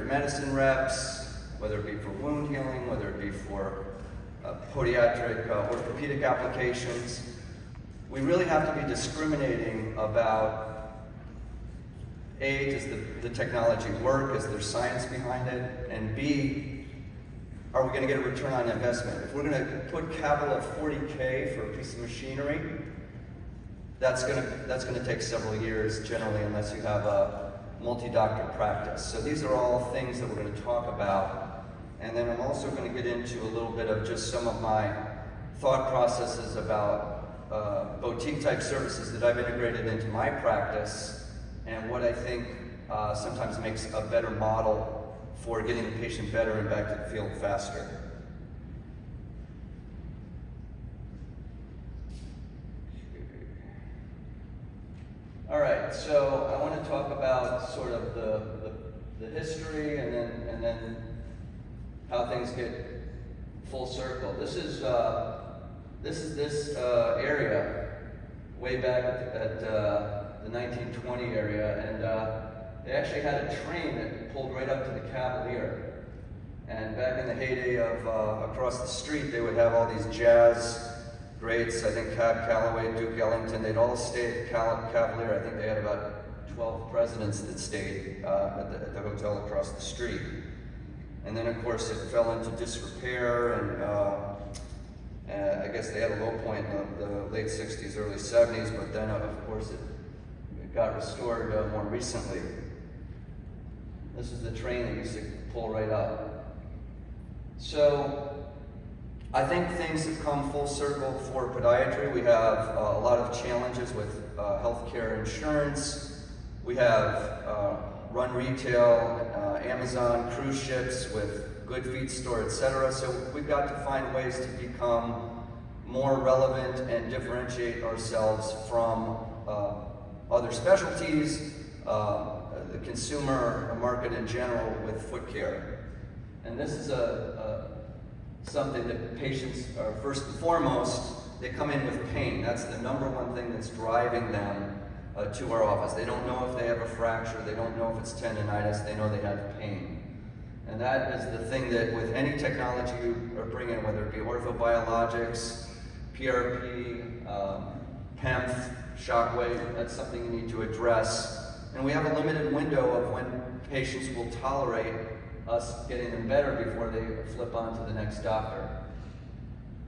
medicine reps, whether it be for wound healing, whether it be for podiatric orthopedic applications. We really have to be discriminating about, A, does the technology work? Is there science behind it? And B, are we going to get a return on investment? If we're going to put capital of $40K for a piece of machinery, that's going to take several years generally, unless you have a multi-doctor practice. So these are all things that we're going to talk about. And then I'm also going to get into a little bit of just some of my thought processes about boutique type services that I've integrated into my practice, and what I think sometimes makes a better model for getting the patient better and back to the field faster. All right, so I want to talk about sort of the history, and then how things get full circle. This is this area way back at the 1920 area, and they actually had a train that pulled right up to the Cavalier. And back in the heyday of across the street, they would have all these jazz greats. I think Cab Calloway, Duke Ellington, they'd all stay at Cavalier. I think they had about 12 presidents that stayed at the hotel across the street. And then, of course, it fell into disrepair, and I guess they had a low point in the late 60s, early 70s, but then, of course, it got restored more recently. This is the train that used to pull right up. So I think things have come full circle for podiatry. We have a lot of challenges with healthcare insurance. We have run retail, Amazon, cruise ships with Good Feet store, etc. So we've got to find ways to become more relevant and differentiate ourselves from other specialties, the consumer market in general with foot care. And this is something that patients are, first and foremost, they come in with pain. That's the number one thing that's driving them to our office. They don't know if they have a fracture, they don't know if it's tendonitis, they know they have pain. And that is the thing that with any technology you are bringing, whether it be orthobiologics, PRP, PEMF, shockwave, that's something you need to address. And we have a limited window of when patients will tolerate us getting them better before they flip on to the next doctor.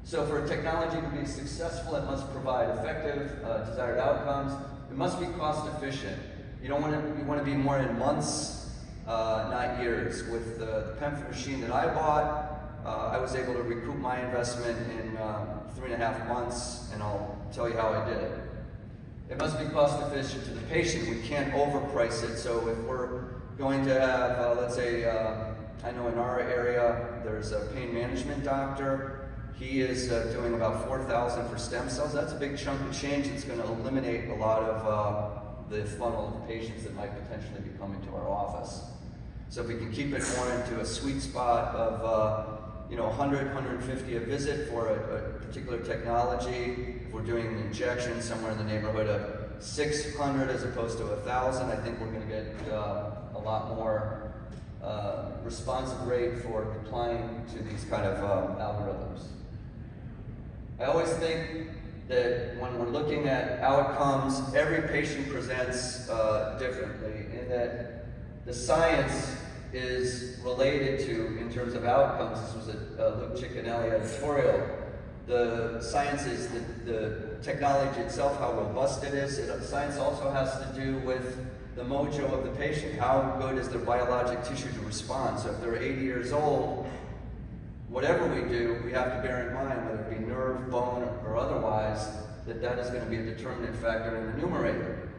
So for a technology to be successful, it must provide effective, desired outcomes. It must be cost efficient. You want to be more in months, not years. With the PEMF machine that I bought, I was able to recoup my investment in 3.5 months, and I'll tell you how I did it. It must be cost efficient to the patient. We can't overprice it. So if we're going to have, let's say, I know in our area, there's a pain management doctor. He is doing about $4,000 for stem cells. That's a big chunk of change. It's going to eliminate a lot of the funnel of patients that might potentially be coming to our office. So if we can keep it more into a sweet spot of 100, 150 a visit for a particular technology. If we're doing an injection somewhere in the neighborhood of 600 as opposed to 1,000, I think we're going to get a lot more responsive rate for complying to these kind of algorithms. I always think that when we're looking at outcomes, every patient presents differently, in that the science is related to, in terms of outcomes, this was a Luke Ciccinelli editorial, the science is the technology itself, how robust it is. Science also has to do with the mojo of the patient. How good is their biologic tissue to respond? So if they're 80 years old, whatever we do, we have to bear in mind, whether it be nerve, bone, or otherwise, that is going to be a determinant factor in the numerator.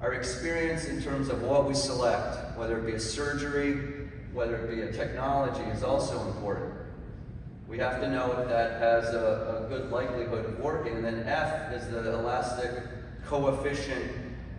Our experience in terms of what we select, whether it be a surgery, whether it be a technology, is also important. We have to know if that has a good likelihood of working. And then F is the elastic coefficient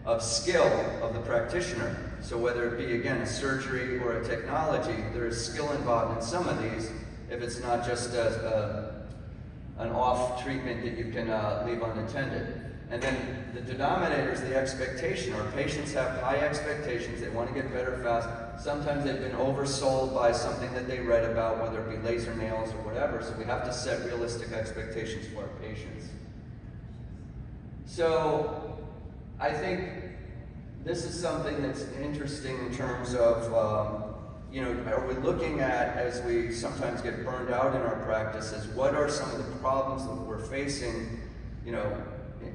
of skill of the practitioner. So whether it be, again, a surgery or a technology, there is skill involved in some of these, if it's not just an off treatment that you can leave unattended. And then the denominator is the expectation. Our patients have high expectations. They want to get better fast. Sometimes they've been oversold by something that they read about, whether it be laser nails or whatever. So we have to set realistic expectations for our patients. So I think this is something that's interesting in terms of, are we looking at, as we sometimes get burned out in our practices, what are some of the problems that we're facing?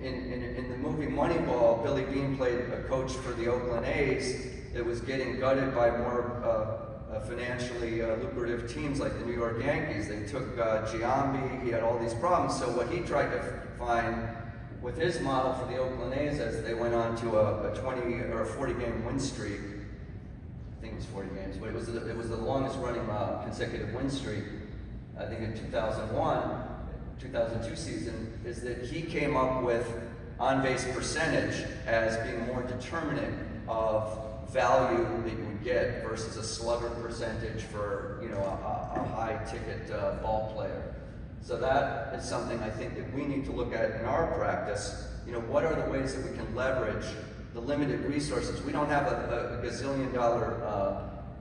In the movie Moneyball, Billy Beane played a coach for the Oakland A's that was getting gutted by more financially lucrative teams like the New York Yankees. They took Giambi, he had all these problems. So what he tried to find with his model for the Oakland A's, as they went on to a 20 or a 40 game win streak, I think it was 40 games, but it was the longest running consecutive win streak, I think in 2002 season, is that he came up with on-base percentage as being more determinant of value that you would get versus a slugger percentage for a high-ticket ball player. So that is something I think that we need to look at in our practice. What are the ways that we can leverage the limited resources? We don't have a gazillion dollar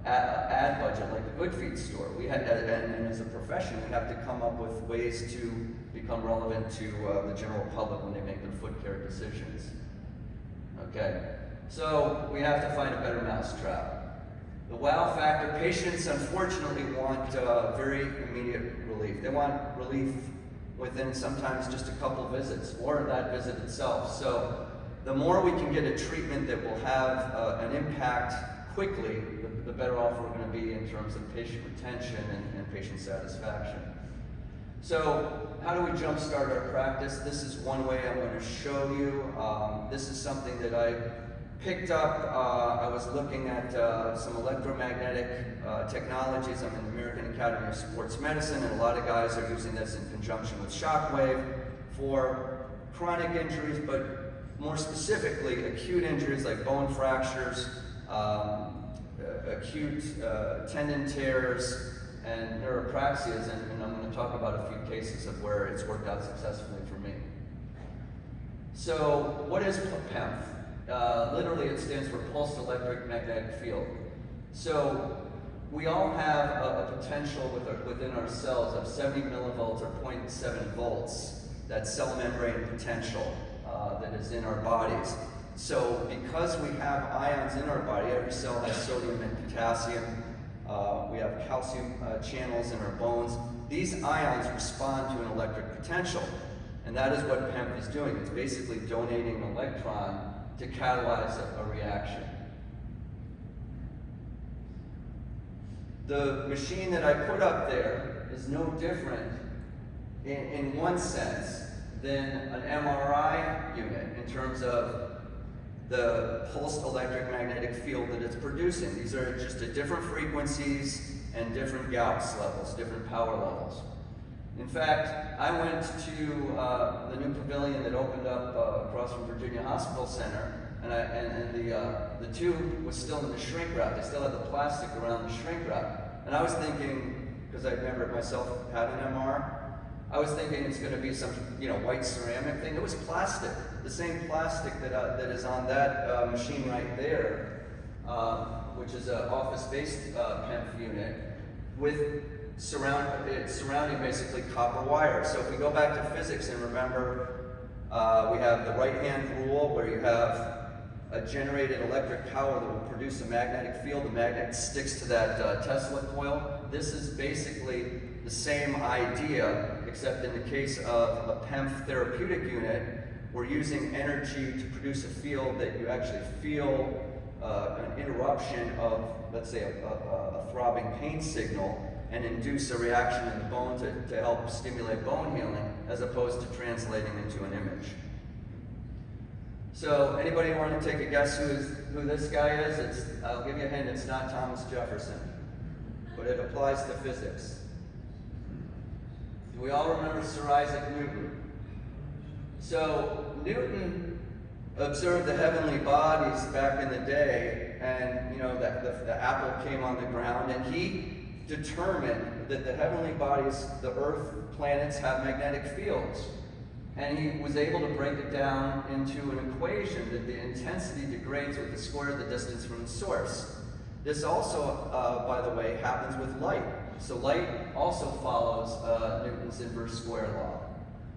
ad budget like the Good Feet store. We had, and as a profession, we have to come up with ways to become relevant to the general public when they make their foot care decisions. Okay, so we have to find a better mousetrap. The wow factor, patients unfortunately want very immediate relief. They want relief within sometimes just a couple visits or that visit itself. So the more we can get a treatment that will have an impact quickly, the better off we're going to be in terms of patient retention and patient satisfaction. So how do we jumpstart our practice? This is one way I'm going to show you. This is something that I picked up. I was looking at some electromagnetic technologies. I'm in the American Academy of Sports Medicine, and a lot of guys are using this in conjunction with shockwave for chronic injuries, but more specifically acute injuries like bone fractures, acute tendon tears, and neuropraxias, and I'm going to talk about a few cases of where it's worked out successfully for me. So what is PEMF? Literally it stands for Pulsed Electric Magnetic Field. So we all have a potential within our cells of 70 millivolts or 0.7 volts, that cell membrane potential that is in our bodies. So because we have ions in our body, every cell has sodium and potassium, we have calcium channels in our bones. These ions respond to an electric potential, and that is what PEMF is doing. It's basically donating an electron to catalyze a reaction. The machine that I put up there is no different in one sense than an MRI unit in terms of the pulsed electric magnetic field that it's producing. These are just at different frequencies and different Gauss levels, different power levels. In fact, I went to the new pavilion that opened up across from Virginia Hospital Center, and the tube was still in the shrink wrap. They still had the plastic around the shrink wrap. And I was thinking, because I've never myself had an MR, I was thinking it's going to be some white ceramic thing. It was plastic, the same plastic that is on that machine right there, which is an office-based PEMF unit with surrounding basically copper wire. So if we go back to physics and remember, we have the right-hand rule where you have a generated electric power that will produce a magnetic field. The magnet sticks to that Tesla coil. This is basically the same idea, except in the case of a PEMF therapeutic unit, we're using energy to produce a field that you actually feel an interruption of, let's say, a throbbing pain signal, and induce a reaction in the bone to help stimulate bone healing, as opposed to translating into an image. So, anybody want to take a guess who this guy is? I'll give you a hint, it's not Thomas Jefferson, but it applies to physics. Do we all remember Sir Isaac Newton? So, Newton observed the heavenly bodies back in the day, and the apple came on the ground, and he determined that the heavenly bodies, the Earth, planets, have magnetic fields. And he was able to break it down into an equation that the intensity degrades with the square of the distance from the source. This also, by the way, happens with light. So light also follows Newton's inverse square law.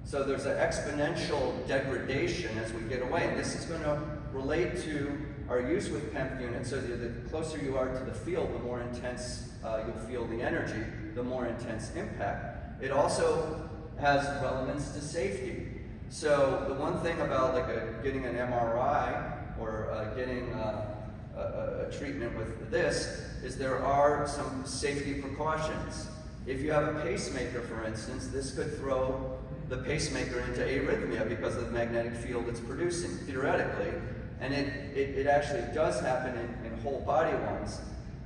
So there's an exponential degradation as we get away. And this is going to relate to our use with PEMF units. So the closer you are to the field, the more intense you'll feel the energy, the more intense impact. It also has relevance to safety. So the one thing about like getting an MRI or getting a treatment with this is there are some safety precautions. If you have a pacemaker, for instance, this could throw the pacemaker into arrhythmia because of the magnetic field it's producing, theoretically. And it actually does happen in whole body ones.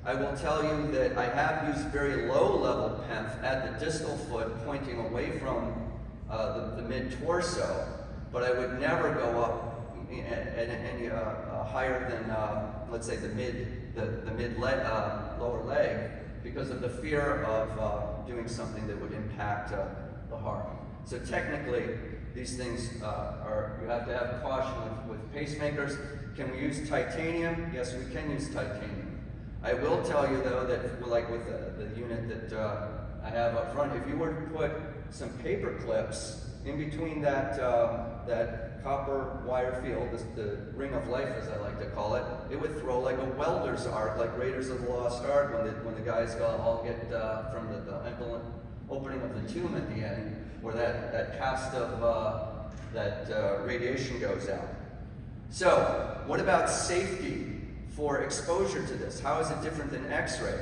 I will tell you that I have used very low level PEMF at the distal foot pointing away from the mid-torso, but I would never go up at any higher than, let's say, the mid lower leg, because of the fear of doing something that would impact the heart. So technically, these things you have to have caution with pacemakers. Can we use titanium? Yes, we can use titanium. I will tell you though that, like with the unit that I have up front, if you were to put some paper clips in between that copper wire field, the ring of life as I like to call it, it would throw like a welder's arc, like Raiders of the Lost Ark when the guys all get from the opening of the tomb at the end, where that cast of that radiation goes out. So, what about safety for exposure to this? How is it different than X-ray?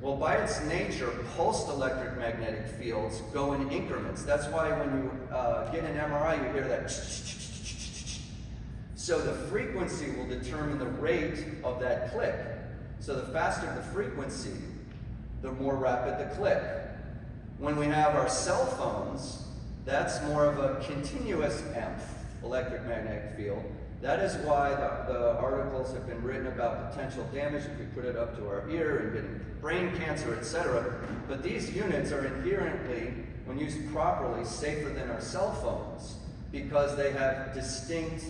Well, by its nature, pulsed electric magnetic fields go in increments. That's why when you get an MRI, you hear that. So the frequency will determine the rate of that click. So the faster the frequency, the more rapid the click. When we have our cell phones, that's more of a continuous EMF, electromagnetic field. That is why the articles have been written about potential damage if we put it up to our ear and getting brain cancer, etc. But these units are inherently, when used properly, safer than our cell phones because they have distinct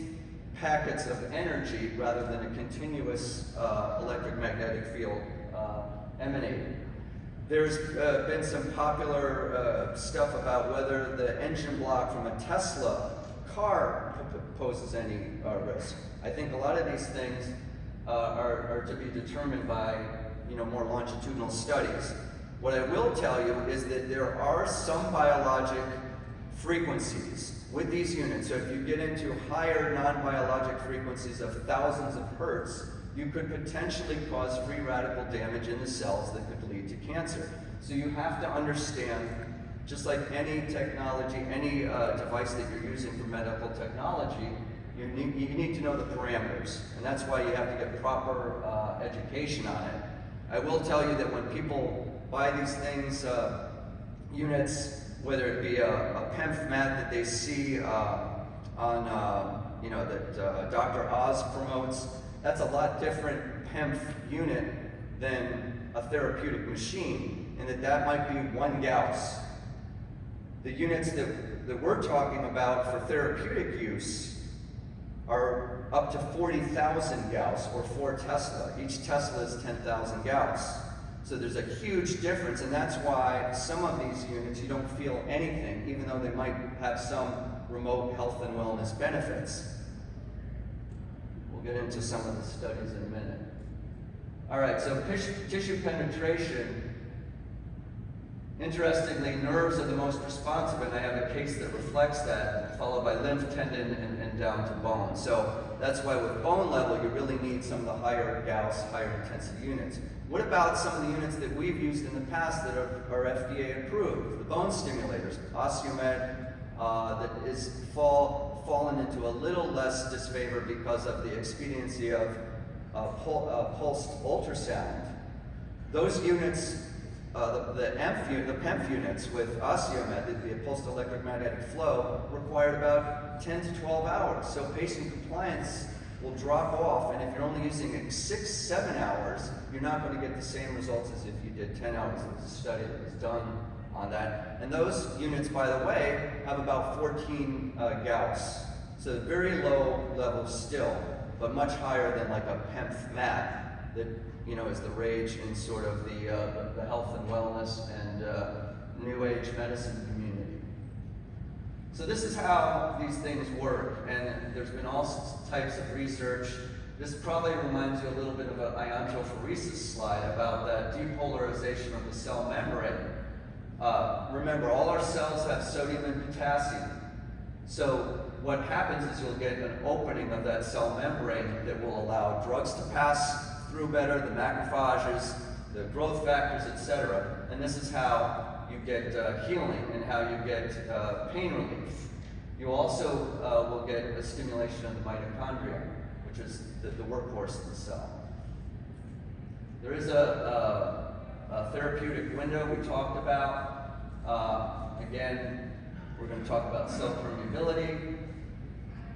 packets of energy rather than a continuous electromagnetic field emanating. There's been some popular stuff about whether the engine block from a Tesla car poses any risk. I think a lot of these things are to be determined by more longitudinal studies. What I will tell you is that there are some biologic frequencies with these units. So if you get into higher non-biologic frequencies of thousands of hertz, you could potentially cause free radical damage in the cells that could lead to cancer. So you have to understand, just like any technology, any device that you're using for medical technology, you need to know the parameters. And that's why you have to get proper education on it. I will tell you that when people buy these things, units, whether it be a PEMF mat that they see on, that Dr. Oz promotes, that's a lot different PEMF unit than a therapeutic machine, and that might be 1 Gauss. The units that we're talking about for therapeutic use are up to 40,000 Gauss, or 4 Tesla. Each Tesla is 10,000 Gauss. So there's a huge difference, and that's why some of these units you don't feel anything, even though they might have some remote health and wellness benefits. We'll get into some of the studies in a minute. All right, so tissue penetration. Interestingly, nerves are the most responsive, and I have a case that reflects that, followed by lymph, tendon, and down to bone. So that's why with bone level, you really need some of the higher Gauss, higher intensity units. What about some of the units that we've used in the past that are FDA approved? The bone stimulators, Osteomed, that is fallen into a little less disfavor because of the expediency of pulsed ultrasound. Those units, the PEMF units with Osteomed, the pulsed electromagnetic flow, required about 10 to 12 hours. So patient compliance will drop off, and if you're only using it 6-7 hours, you're not going to get the same results as if you did 10 hours. It was a study that was done on that. And those units, by the way, have about 14 Gauss. So very low level still, but much higher than like a PEMF mat that, you know, is the rage in sort of the health and wellness and new age medicine community. So this is how these things work, and there's been all types of research. This probably reminds you a little bit of an iontophoresis slide about that depolarization of the cell membrane. Remember, all our cells have sodium and potassium. So what happens is you'll get an opening of that cell membrane that will allow drugs to pass through better, the macrophages, the growth factors, etc. And this is how you get healing and how you get pain relief. You also will get a stimulation of the mitochondria, which is the workhorse of the cell. There is a therapeutic window we talked about. Again, we're going to talk about cell permeability.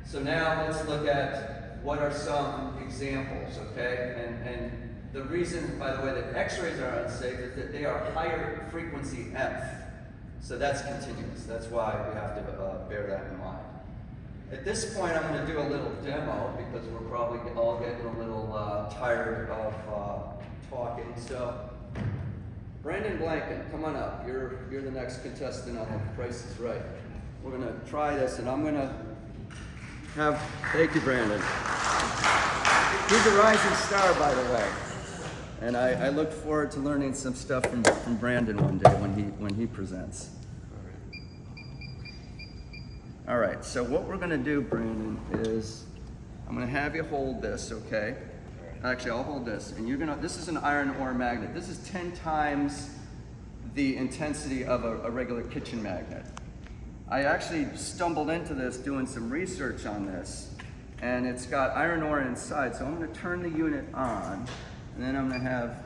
So now let's look at what are some examples, okay? And the reason, by the way, that X-rays are unsafe is that they are higher frequency EMF. So that's continuous. That's why we have to bear that in mind. At this point, I'm going to do a little demo because we're probably all getting a little tired of talking. So, Brandon Blanca, come on up. You're the next contestant on The Price is Right. We're going to try this, and I'm going to have. Thank you, Brandon. He's a rising star, by the way, and I look forward to learning some stuff from Brandon one day when he presents. All right, so what we're gonna do, Brandon, is I'm gonna have you hold this, okay? Actually, I'll hold this, and this is an iron ore magnet. This is 10 times the intensity of a regular kitchen magnet. I actually stumbled into this doing some research on this, and it's got iron ore inside, so I'm gonna turn the unit on, and then I'm gonna have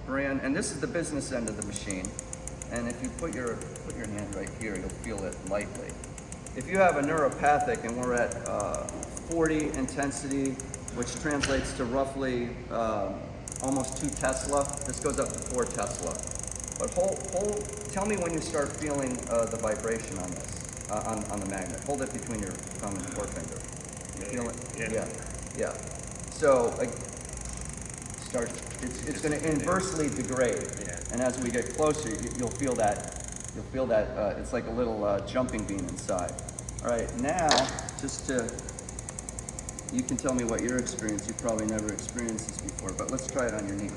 and this is the business end of the machine, and if you put your hand right here, you'll feel it lightly. If you have a neuropathic and we're at 40 intensity, which translates to roughly almost 2 Tesla, this goes up to 4 Tesla. But tell me when you start feeling the vibration on this, on the magnet. Hold it between your thumb and forefinger. You feel it? Yeah. So it's going to inversely degrade, and as we get closer, you'll feel that. It's like a little jumping bean inside. All right, now, you can tell me what your experience, you've probably never experienced this before, but let's try it on your knee.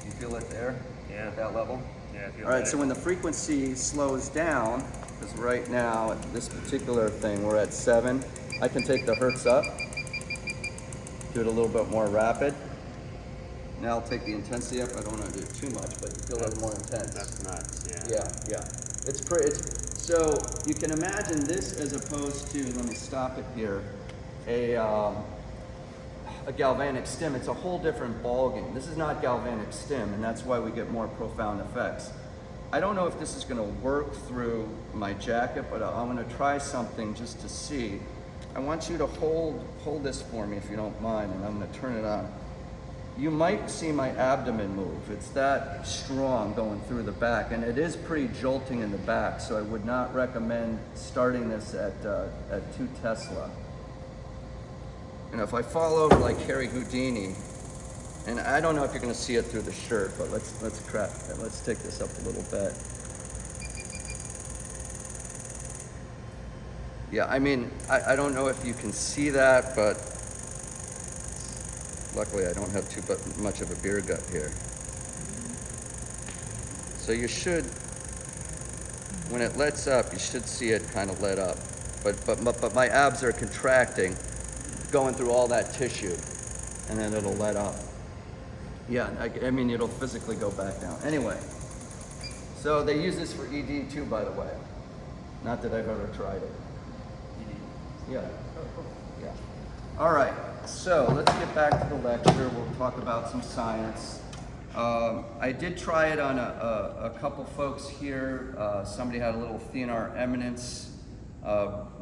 You feel it there? Yeah. At that level? Yeah, I feel it. All right, so when the frequency slows down, because right now, at this particular thing, we're at 7, I can take the hertz up, do it a little bit more rapid. Now I'll take the intensity up. I don't want to do it too much, but you feel a little more intense. That's nuts, Yeah. So you can imagine this as opposed to, let me stop it here, a galvanic stim. It's a whole different ballgame. This is not galvanic stim, and that's why we get more profound effects. I don't know if this is going to work through my jacket, but I'm going to try something just to see. I want you to hold this for me if you don't mind, and I'm going to turn it on. You might see my abdomen move. It's that strong going through the back, and it is pretty jolting in the back, so I would not recommend starting this at 2 Tesla. And if I fall over like Harry Houdini, and I don't know if you're gonna see it through the shirt, but let's take this up a little bit. Yeah, I mean, I don't know if you can see that, but luckily I don't have too much of a beer gut here. So you should, when it lets up, you should see it kind of let up. But my abs are contracting, going through all that tissue, and then it'll let up. Yeah, I mean, it'll physically go back down. Anyway, so they use this for ED too, by the way. Not that I've ever tried it. Yeah. Yeah. All right. So let's get back to the lecture. We'll talk about some science. I did try it on a couple folks here. Somebody had a little thenar eminence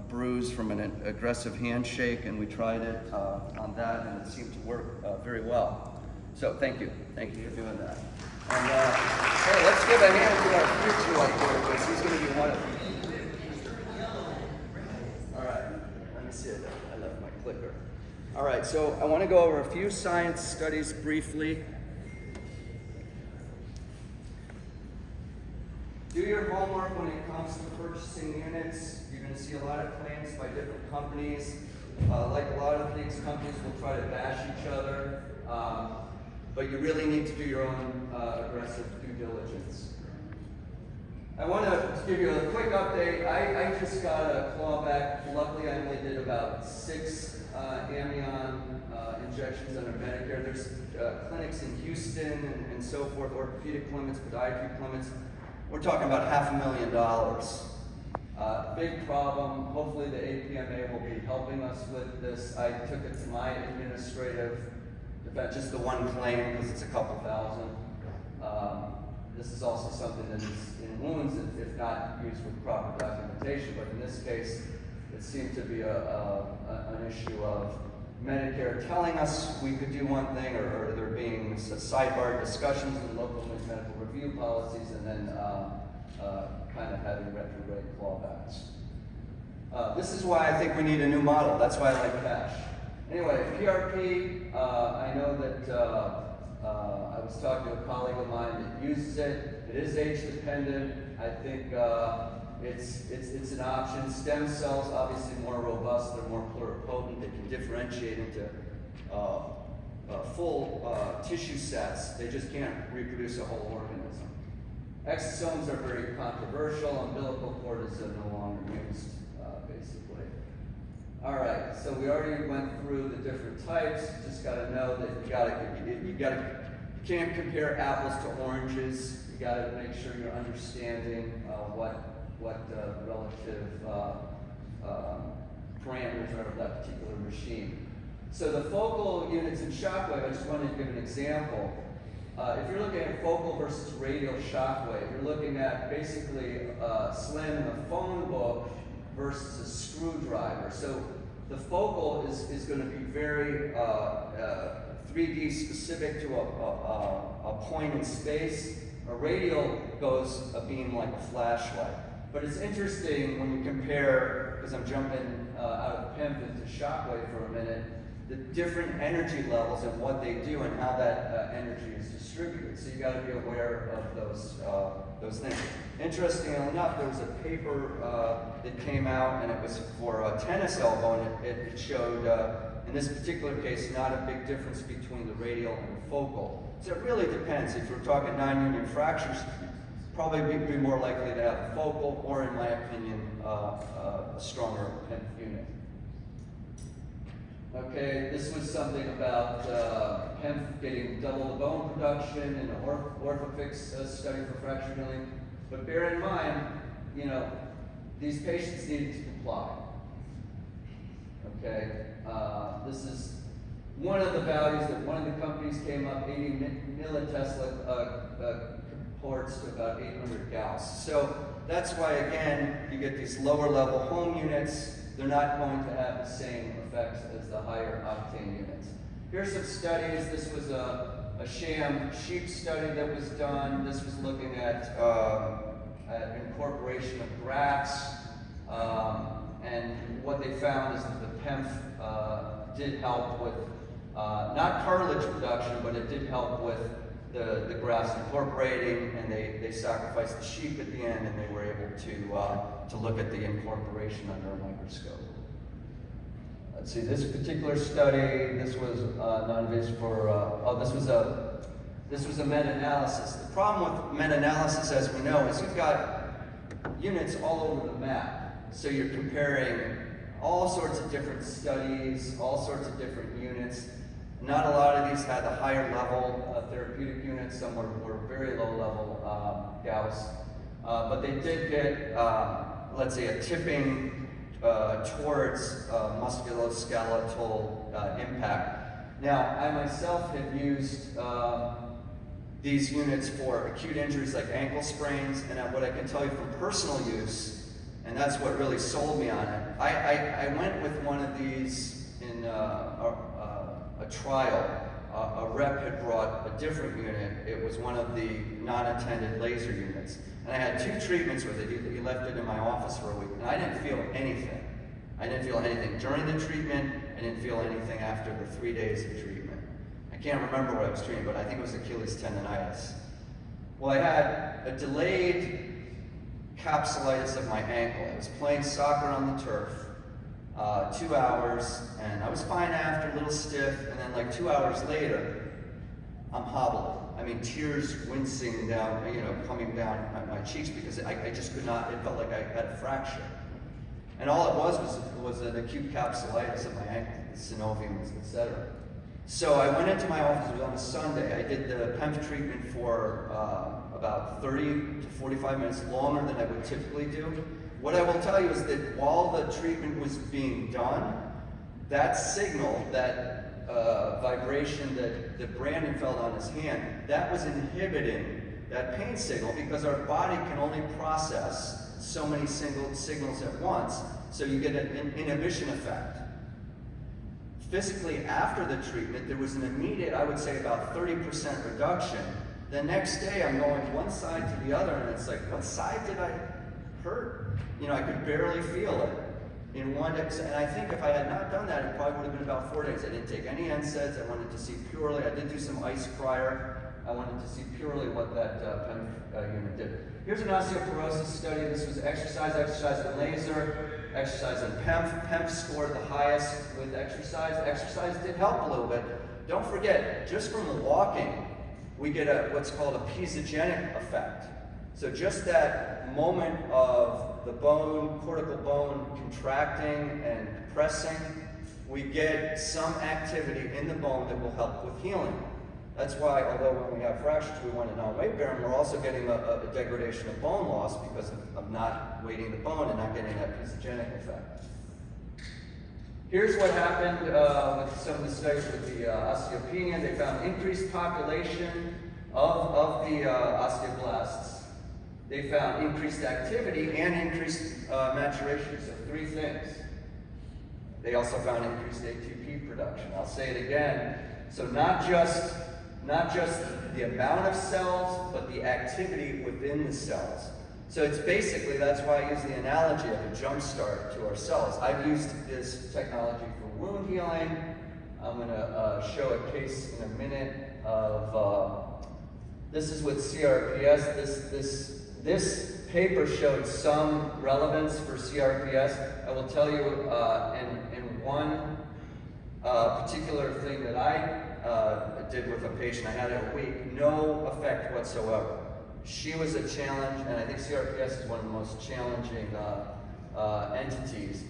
bruise from an aggressive handshake, and we tried it on that, and it seemed to work very well. So thank you for doing that. And hey, let's give a hand to our future whiteboard, because he's going to be one of them. All right, let me see if I left my clicker. All right, so I want to go over a few science studies briefly. Do your homework when it comes to purchasing units. You're going to see a lot of claims by different companies. Like a lot of things, companies will try to bash each other, but you really need to do your own aggressive due diligence. I want to give you a quick update. I just got a clawback. Luckily, I only did about 6 amnion injections under Medicare. There's clinics in Houston and so forth, orthopedic clinics, podiatry clinics. We're talking about $500,000. Big problem. Hopefully the APMA will be helping us with this. I took it to my administrative defense, just the one claim, because it's a couple thousand. This is also something that is in wounds if not used with proper documentation, but in this case, it seemed to be an issue of Medicare telling us we could do one thing, or there being sidebar discussions in local medical review policies, and then kind of having retrograde clawbacks. This is why I think we need a new model. That's why I like cash. Anyway, PRP, I know that I was talking to a colleague of mine that uses it. It is age dependent. I think it's an option. Stem cells, obviously more robust, they're more pluripotent, they can differentiate into full tissue sets. They just can't reproduce a whole organism. Exosomes are very controversial. Umbilical cord is no longer used, basically. All right, so we already went through the different types. Just got to know that you can't compare apples to oranges. You got to make sure you're understanding what relative parameters are of that particular machine. So the focal units in shockwave, I just wanted to give an example. If you're looking at focal versus radial shockwave, you're looking at basically slamming a phone book versus a screwdriver. So the focal is going to be very 3D specific to a point in space. A radial goes a beam like a flashlight. But it's interesting when you compare, because I'm jumping out of PEMF into shockwave for a minute, the different energy levels and what they do and how that energy is distributed. So you got to be aware of those things. Interestingly enough, there was a paper that came out, and it was for a tennis elbow, and it showed, in this particular case, not a big difference between the radial and the focal. So it really depends. If we're talking non-union fractures, probably be more likely to have a focal, or in my opinion, a stronger PEMF unit. Okay, this was something about PEMF getting double the bone production in an Orthopics study for fracture healing. But bear in mind, these patients needed to comply. Okay, this is one of the values that one of the companies came up, 80 millitesla comports to about 800 Gauss. So that's why, again, you get these lower level home units. They're not going to have the same effects as the higher octane units. Here's some studies. This was a sham sheep study that was done. This was looking at incorporation of grafts. And what they found is that the PEMF did help with, not cartilage production, but it did help with the grafts incorporating, and they sacrificed the sheep at the end, and they were able to look at the incorporation under a microscope. Let's see, this particular study, this was non-invasive for, this was a meta-analysis. The problem with meta-analysis, as we know, is you've got units all over the map. So you're comparing all sorts of different studies, all sorts of different units. Not a lot of these had the higher level therapeutic units. Some were very low level Gauss. But they did get, let's say, a tipping towards musculoskeletal impact. Now, I myself have used these units for acute injuries like ankle sprains, and what I can tell you from personal use, and that's what really sold me on it. I went with one of these in a trial a rep had brought a different unit. It was one of the non-attended laser units. And I had 2 treatments with it. He left it in my office for a week, and I didn't feel anything. I didn't feel anything during the treatment. I didn't feel anything after the 3 days of treatment. I can't remember what I was treating, but I think it was Achilles tendonitis. Well, I had a delayed capsulitis of my ankle. I was playing soccer on the turf, 2 hours, and I was fine after, a little stiff, and then like 2 hours later, I'm hobbled. I mean, tears wincing down, coming down my cheeks because I just could not, it felt like I had a fracture. And all it was an acute capsulitis of my ankle, the synoviums, etc. So I went into my office, it was on a Sunday. I did the PEMF treatment for about 30 to 45 minutes, longer than I would typically do. What I will tell you is that while the treatment was being done, that signal, that vibration that Brandon felt on his hand, that was inhibiting that pain signal because our body can only process so many signals at once, so you get an inhibition effect. Physically, after the treatment, there was an immediate, I would say about 30% reduction. The next day, I'm going one side to the other, and it's like, what side did I hurt? I could barely feel it. And I think if I had not done that, it probably would have been about 4 days. I didn't take any NSAIDs. I wanted to see purely, I did do some ice prior. I wanted to see purely what that PEMF unit did. Here's an osteoporosis study. This was exercise and laser, exercise and PEMF. PEMF scored the highest with exercise. Exercise did help a little bit. Don't forget, just from the walking, we get what's called a Piezogenic Effect. So just that moment of the bone, cortical bone contracting and compressing, we get some activity in the bone that will help with healing. That's why, although when we have fractures, we want a non-weight bearing, we're also getting a degradation of bone loss because of not weighting the bone and not getting that Piezogenic effect. Here's what happened with some of the studies with the osteopenia. They found increased population of the osteoblasts. They found increased activity and increased maturation, so 3 things. They also found increased ATP production. I'll say it again. So not just the amount of cells, but the activity within the cells. So it's basically, that's why I use the analogy of a jump start to our cells. I've used this technology for wound healing. I'm going to show a case in a minute of, this is with CRPS. This paper showed some relevance for CRPS. I will tell you in one particular thing that I did with a patient, I had it a week, no effect whatsoever. She was a challenge, and I think CRPS is one of the most challenging entities.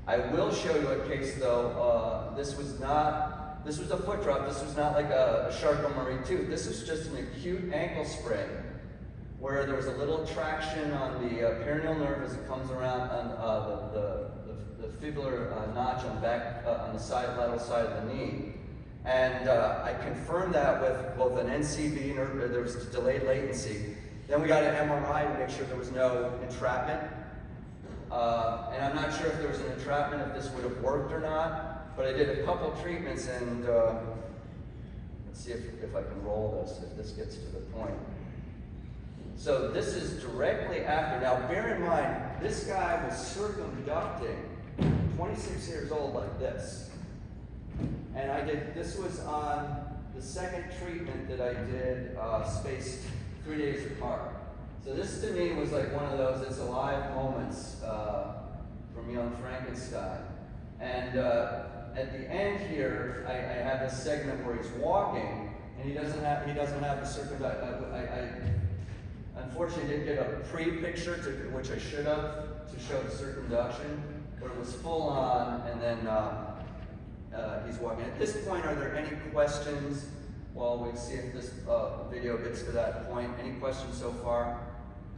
I will show you a case though. This was a foot drop. This was not like a Charcot-Marie tooth. This was just an acute ankle sprain where there was a little traction on the perineal nerve as it comes around on the fibular notch on the back, on the lateral side of the knee. And I confirmed that with both an NCV, there was delayed latency. Then we got an MRI to make sure there was no entrapment. And I'm not sure if there was an entrapment, if this would have worked or not, but I did a couple treatments and let's see if I can roll this, if this gets to the point. So this is directly after. Now bear in mind, this guy was circumducting, 26 years old like this. And this was on the second treatment that I did, spaced 3 days apart. So this to me was like one of those, it's alive moments from Young Frankenstein. And at the end here, I have this segment where he's walking, and he doesn't have the circumduction. I unfortunately didn't get a pre-picture, which I should have, to show the circumduction, but it was full on, and then he's walking. At this point, are there any questions? Well, we'll see if this video gets to that point. Any questions so far?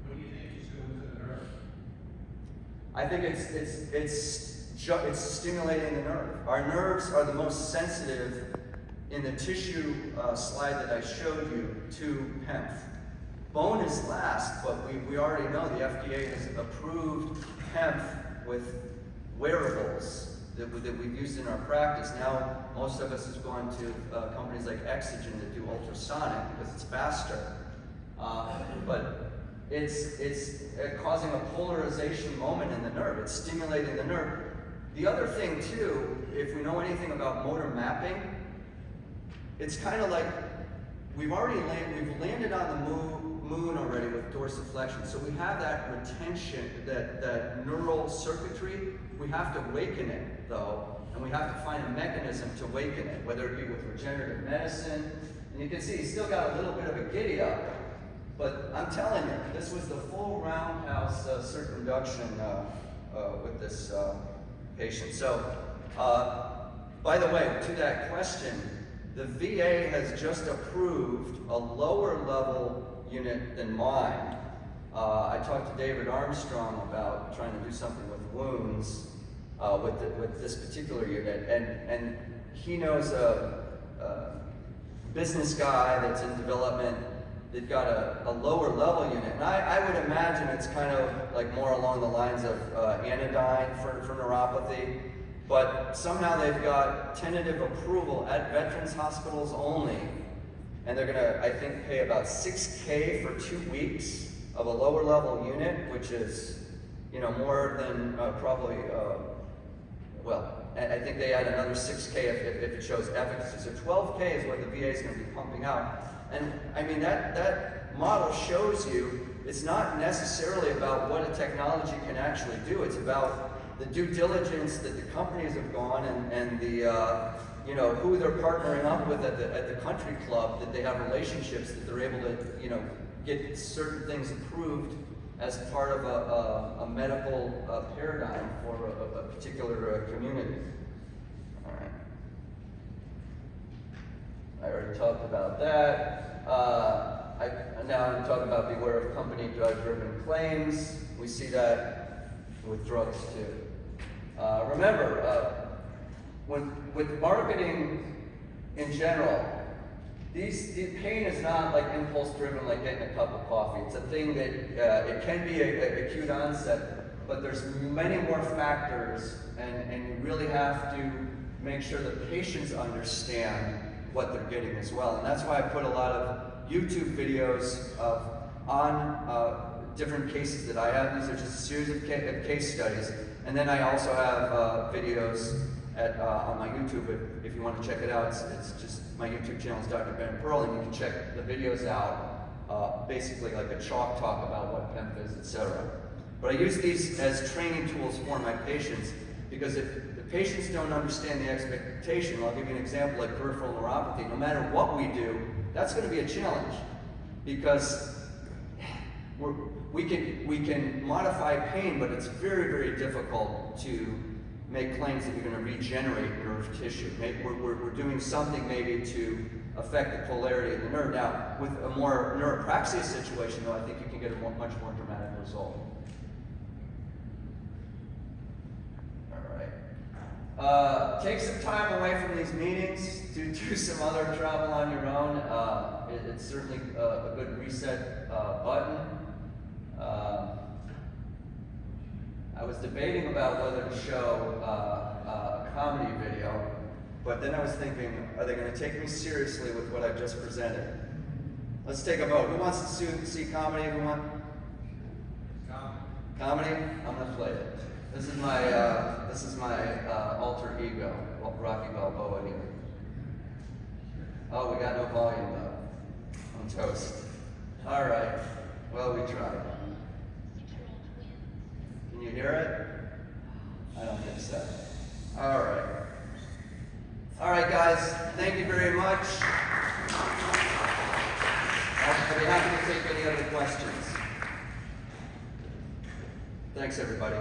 What do you think he's doing to the nerve? I think it's stimulating the nerve. Our nerves are the most sensitive in the tissue slide that I showed you to PEMF. Bone is last, but we already know the FDA has approved PEMF with Wearables, that we've used in our practice. Now, most of us have gone to companies like Exogen that do ultrasonic because it's faster. But it's causing a polarization moment in the nerve. It's stimulating the nerve. The other thing too, if we know anything about motor mapping, it's kind of like we've landed on the moon already with dorsiflexion. So we have that retention, that neural circuitry. We have to waken it though, and we have to find a mechanism to waken it, whether it be with regenerative medicine. And you can see he's still got a little bit of a giddy up. But I'm telling you, this was the full roundhouse circumduction with this patient. So, by the way, to that question, the VA has just approved a lower level unit than mine. I talked to David Armstrong about trying to do something with wounds with this particular unit, and he knows a business guy that's in development. They've got a lower level unit, and I would imagine it's kind of like more along the lines of anodyne for neuropathy, but somehow they've got tentative approval at veterans hospitals only, and they're gonna, I think, pay about $6K for 2 weeks of a lower level unit, which is, you know, more than probably, well, I think they add another $6K if it shows efficacy. So 12K is what the VA is gonna be pumping out. And I mean, that model shows you it's not necessarily about what a technology can actually do. It's about the due diligence that the companies have gone and the, you know, who they're partnering up with at the country club, that they have relationships, that they're able to, you know, get certain things approved as part of a medical paradigm for a particular community. All right. I already talked about that. Now I'm talking about beware of company-driven claims. We see that with drugs too. Remember, with marketing in general, the pain is not like impulse-driven, like getting a cup of coffee. It's a thing that it can be a acute onset, but there's many more factors, and you really have to make sure the patients understand what they're getting as well. And that's why I put a lot of YouTube videos on different cases that I have. These are just a series of case studies. And then I also have videos on my YouTube. If you want to check it out, it's just, my YouTube channel is Dr. Ben Pearl, and you can check the videos out, basically like a chalk talk about what PEMF is, etc. But I use these as training tools for my patients, because if the patients don't understand the expectation, I'll give you an example like peripheral neuropathy. No matter what we do, that's going to be a challenge, because we can modify pain, but it's very, very difficult to make claims that you're going to regenerate nerve tissue. Maybe we're doing something maybe to affect the polarity of the nerve. Now, with a more neuropraxia situation, though, I think you can get a much more dramatic result. Take some time away from these meetings to do some other travel on your own. It's certainly a good reset button. I was debating about whether to show a comedy video, but then I was thinking, are they going to take me seriously with what I've just presented? Let's take a vote. Who wants to see comedy? Who wants? Comedy? I'm going to play it. This is my alter ego, Rocky Balboa here. Oh, we got no volume though. I'm toast. All right. Well, we tried. Can you hear it? I don't think so. All right. All right, guys. Thank you very much. I'll be happy to take any other questions. Thanks, everybody.